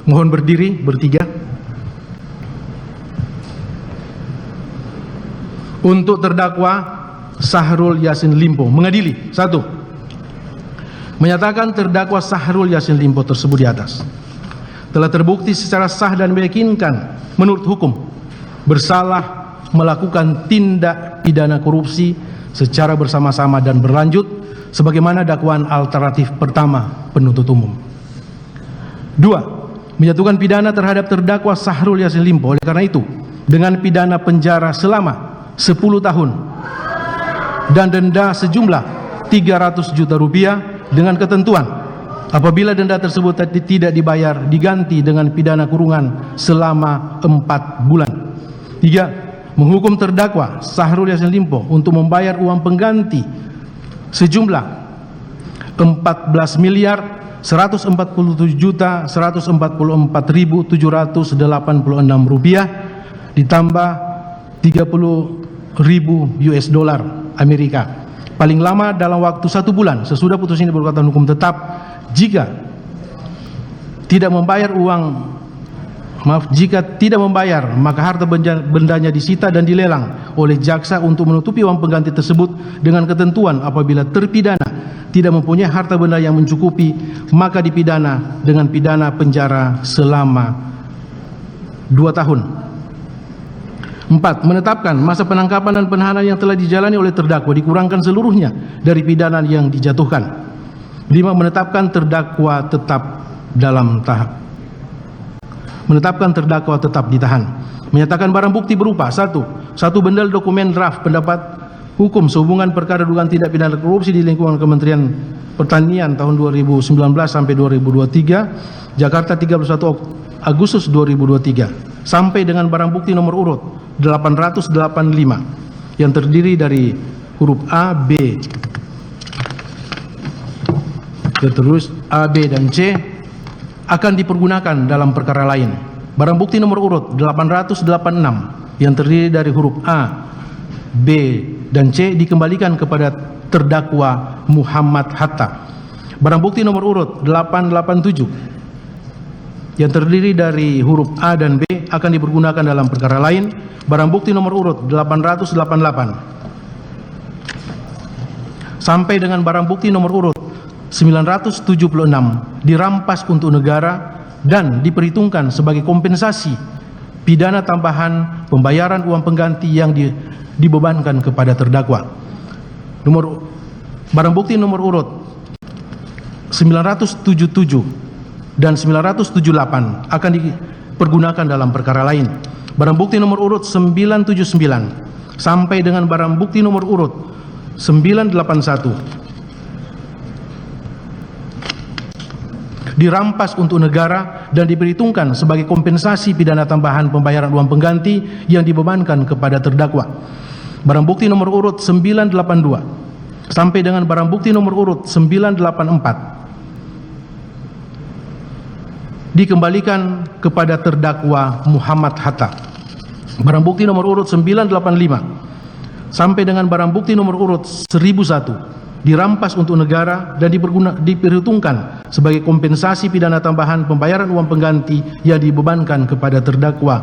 Mohon berdiri bertiga. Untuk terdakwa Syahrul Yassin Limpo mengadili. 1. Menyatakan terdakwa Syahrul Yassin Limpo tersebut di atas telah terbukti secara sah dan meyakinkan menurut hukum bersalah melakukan tindak pidana korupsi secara bersama-sama dan berlanjut sebagaimana dakwaan alternatif pertama penuntut umum. 2. Menjatuhkan pidana terhadap terdakwa Syahrul Yassin Limpo oleh karena itu dengan pidana penjara selama 10 tahun dan denda sejumlah 300 juta rupiah dengan ketentuan apabila denda tersebut tidak dibayar diganti dengan pidana kurungan selama 4 bulan. 3. Menghukum terdakwa Syahrul Yassin Limpo untuk membayar uang pengganti sejumlah 14.147.144.786 rupiah ditambah 30.000 US dollar Amerika paling lama dalam waktu 1 bulan sesudah putusan ini berkekuatan hukum tetap. Jika tidak membayar maka harta bendanya disita dan dilelang oleh jaksa untuk menutupi uang pengganti tersebut dengan ketentuan apabila terpidana tidak mempunyai harta benda yang mencukupi maka dipidana dengan pidana penjara selama 2 tahun. 4. Menetapkan masa penangkapan dan penahanan yang telah dijalani oleh terdakwa dikurangkan seluruhnya dari pidana yang dijatuhkan. 5. Menetapkan terdakwa tetap ditahan. Menyatakan barang bukti berupa 1. Satu bendel dokumen draft pendapat hukum sehubungan perkara dugaan tindak pidana korupsi di lingkungan Kementerian Pertanian tahun 2019 sampai 2023 Jakarta 31 Agustus 2023 sampai dengan barang bukti nomor urut 885 yang terdiri dari huruf A, B, terus A, B, dan C akan dipergunakan dalam perkara lain. Barang bukti nomor urut 886 yang terdiri dari huruf A, B, dan C dikembalikan kepada terdakwa Muhammad Hatta. Barang bukti nomor urut 887 yang terdiri dari huruf A dan B akan dipergunakan dalam perkara lain. Barang bukti nomor urut 888 sampai dengan barang bukti nomor urut 976 dirampas untuk negara dan diperhitungkan sebagai kompensasi pidana tambahan pembayaran uang pengganti yang dibebankan kepada terdakwa. Barang bukti nomor urut 977 dan 978 akan dipergunakan dalam perkara lain. Barang bukti nomor urut 979 sampai dengan barang bukti nomor urut 981 dirampas untuk negara dan diperhitungkan sebagai kompensasi pidana tambahan pembayaran uang pengganti yang dibebankan kepada terdakwa. Barang bukti nomor urut 982 sampai dengan barang bukti nomor urut 984 dikembalikan kepada terdakwa Muhammad Hatta. Barang bukti nomor urut 985 sampai dengan barang bukti nomor urut 1001 dirampas untuk negara dan diperhitungkan sebagai kompensasi pidana tambahan pembayaran uang pengganti yang dibebankan kepada terdakwa.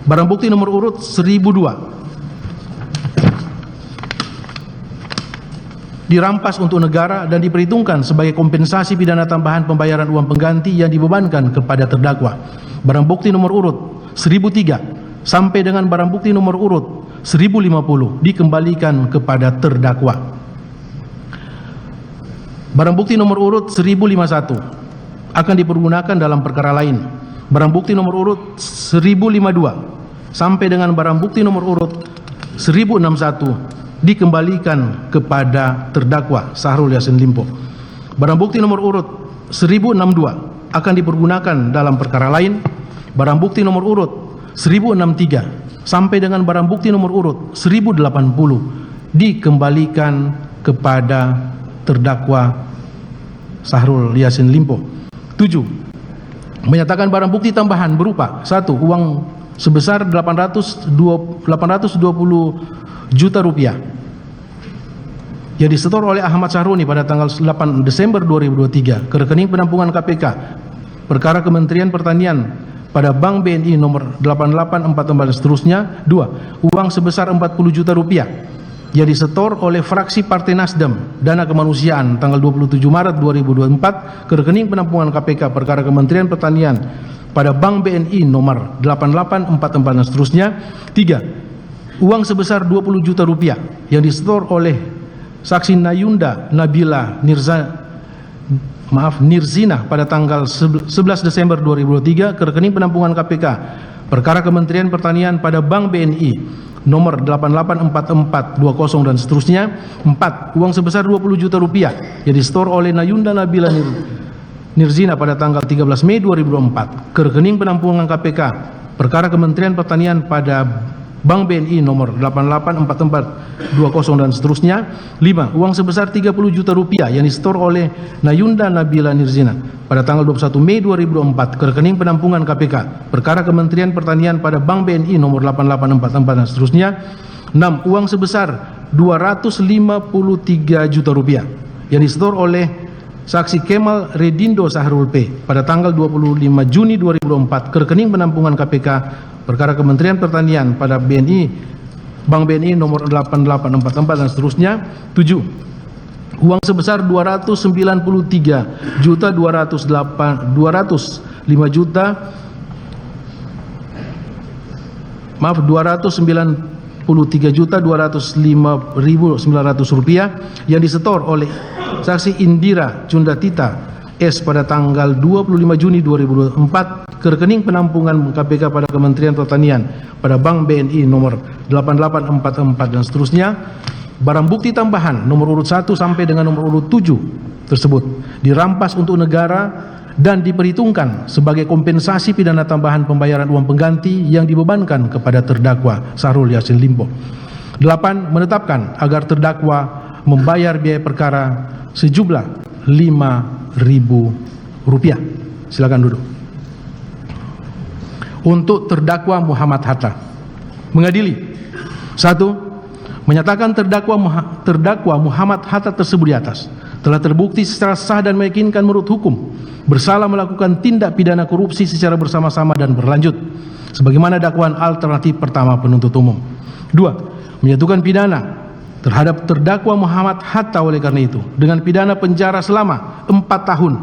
Barang bukti nomor urut 1002 dirampas untuk negara dan diperhitungkan sebagai kompensasi pidana tambahan pembayaran uang pengganti yang dibebankan kepada terdakwa. Barang bukti nomor urut 1003 sampai dengan barang bukti nomor urut 1050 dikembalikan kepada terdakwa. Barang bukti nomor urut 1051 akan dipergunakan dalam perkara lain. Barang bukti nomor urut 1052 sampai dengan barang bukti nomor urut 1061 dikembalikan kepada terdakwa Syahrul Yassin Limpo. Barang bukti nomor urut 1062 akan dipergunakan dalam perkara lain. Barang bukti nomor urut 1063 sampai dengan barang bukti nomor urut 1080 dikembalikan kepada terdakwa Syahrul Yassin Limpo. 7. Menyatakan barang bukti tambahan berupa 1. Uang sebesar 820 juta rupiah yang disetor oleh Ahmad Sahroni pada tanggal 8 Desember 2023 ke rekening penampungan KPK perkara Kementerian Pertanian pada Bank BNI nomor 8844 dan seterusnya. 2. Uang sebesar 40 juta rupiah yang disetor oleh fraksi Partai Nasdem Dana Kemanusiaan tanggal 27 Maret 2024 ke rekening penampungan KPK perkara Kementerian Pertanian pada Bank BNI nomor 8844 dan seterusnya. 3. Uang sebesar 20 juta rupiah yang disetor oleh saksi Nayunda Nabila Nirzina pada tanggal 11 Desember 2023 ke rekening penampungan KPK perkara Kementerian Pertanian pada Bank BNI nomor 884420 dan seterusnya. 4. Uang sebesar 20 juta rupiah yang disetor oleh Nayunda Nabila Nirzina pada tanggal 13 Mei 2024 ke rekening penampungan KPK perkara Kementerian Pertanian pada Bank BNI nomor 884420 dan seterusnya. 5. Uang sebesar 30 juta rupiah yang disetor oleh Nayunda Nabila Nirzina pada tanggal 21 Mei 2024 ke rekening penampungan KPK perkara Kementerian Pertanian pada Bank BNI nomor 8844 dan seterusnya. 6. Uang sebesar 253 juta rupiah yang disetor oleh saksi Kemal Redindo Sahrul P pada tanggal 25 Juni 2024 ke rekening penampungan KPK perkara Kementerian Pertanian pada Bank BNI nomor 8844 dan seterusnya. 7. Uang sebesar 293 juta 293.205.900 rupiah yang disetor oleh saksi Indira Cundatita S pada tanggal 25 Juni 2024 ke rekening penampungan KPK pada Kementerian Pertanian pada Bank BNI nomor 8844 dan seterusnya. Barang bukti tambahan nomor urut 1 sampai dengan nomor urut 7 tersebut dirampas untuk negara dan diperhitungkan sebagai kompensasi pidana tambahan pembayaran uang pengganti yang dibebankan kepada terdakwa Syahrul Yassin Limpo. 8. Menetapkan agar terdakwa membayar biaya perkara sejumlah Rp5.000. Silakan duduk. Untuk terdakwa Muhammad Hatta, mengadili. 1. Menyatakan terdakwa Muhammad Hatta tersebut di atas telah terbukti secara sah dan meyakinkan menurut hukum bersalah melakukan tindak pidana korupsi secara bersama-sama dan berlanjut sebagaimana dakwaan alternatif pertama penuntut umum. 2. Menjatuhkan pidana terhadap terdakwa Muhammad Hatta oleh karena itu dengan pidana penjara selama 4 tahun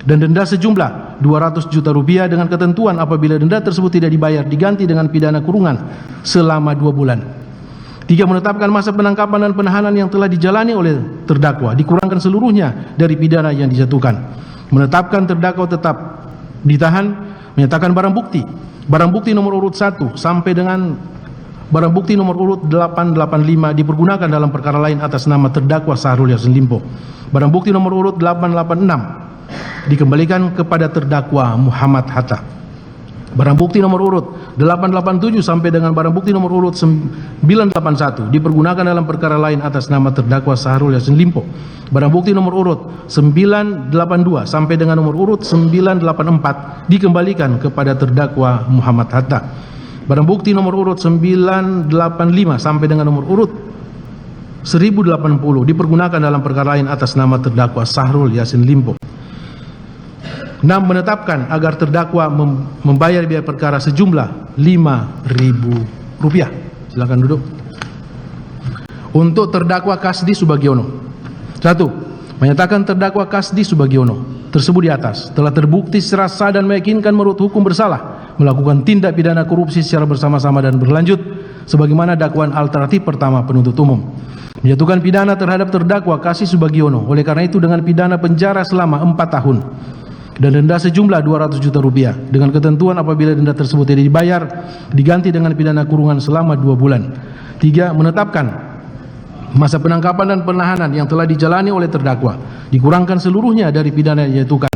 dan denda sejumlah 200 juta rupiah dengan ketentuan apabila denda tersebut tidak dibayar diganti dengan pidana kurungan selama 2 bulan. 3. Menetapkan masa penangkapan dan penahanan yang telah dijalani oleh terdakwa dikurangkan seluruhnya dari pidana yang dijatuhkan. Menetapkan terdakwa tetap ditahan. Menyatakan barang bukti nomor urut 1 sampai dengan barang bukti nomor urut 885 dipergunakan dalam perkara lain atas nama terdakwa Syahrul Yassin Limpo. Barang bukti nomor urut 886 dikembalikan kepada terdakwa Muhammad Hatta. Barang bukti nomor urut 887 sampai dengan barang bukti nomor urut 981 dipergunakan dalam perkara lain atas nama terdakwa Syahrul Yassin Limpo. Barang bukti nomor urut 982 sampai dengan nomor urut 984 dikembalikan kepada terdakwa Muhammad Hatta. Barang bukti nomor urut 985 sampai dengan nomor urut 1080 dipergunakan dalam perkara lain atas nama terdakwa Syahrul Yassin Limpo. 6. Menetapkan agar terdakwa membayar biaya perkara sejumlah Rp5.000. Silakan duduk. Untuk terdakwa Kasdi Subagiono. 1. Menyatakan terdakwa Kasdi Subagiono tersebut di atas telah terbukti secara sah dan meyakinkan menurut hukum bersalah melakukan tindak pidana korupsi secara bersama-sama dan berlanjut sebagaimana dakwaan alternatif pertama penuntut umum. Menjatuhkan pidana terhadap terdakwa Kasdi Subagiono oleh karena itu dengan pidana penjara selama 4 tahun dan denda sejumlah 200 juta rupiah dengan ketentuan apabila denda tersebut tidak dibayar diganti dengan pidana kurungan selama 2 bulan. 3. Menetapkan masa penangkapan dan penahanan yang telah dijalani oleh terdakwa dikurangkan seluruhnya dari pidana yang dijatuhkan.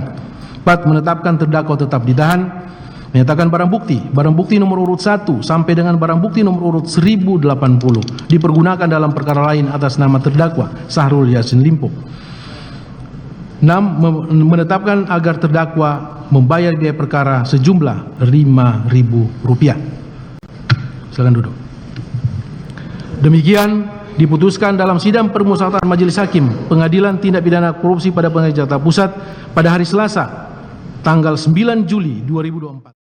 4. Menetapkan terdakwa tetap ditahan. Menyatakan barang bukti nomor urut 1 sampai dengan barang bukti nomor urut 1080 dipergunakan dalam perkara lain atas nama terdakwa Syahrul Yassin Limpo. 6. Menetapkan agar terdakwa membayar biaya perkara sejumlah Rp5.000. Silakan duduk. Demikian diputuskan dalam sidang permusyawaratan Majelis Hakim Pengadilan Tindak Pidana Korupsi pada Pengadilan Jakarta Pusat pada hari Selasa tanggal 9 Juli 2024.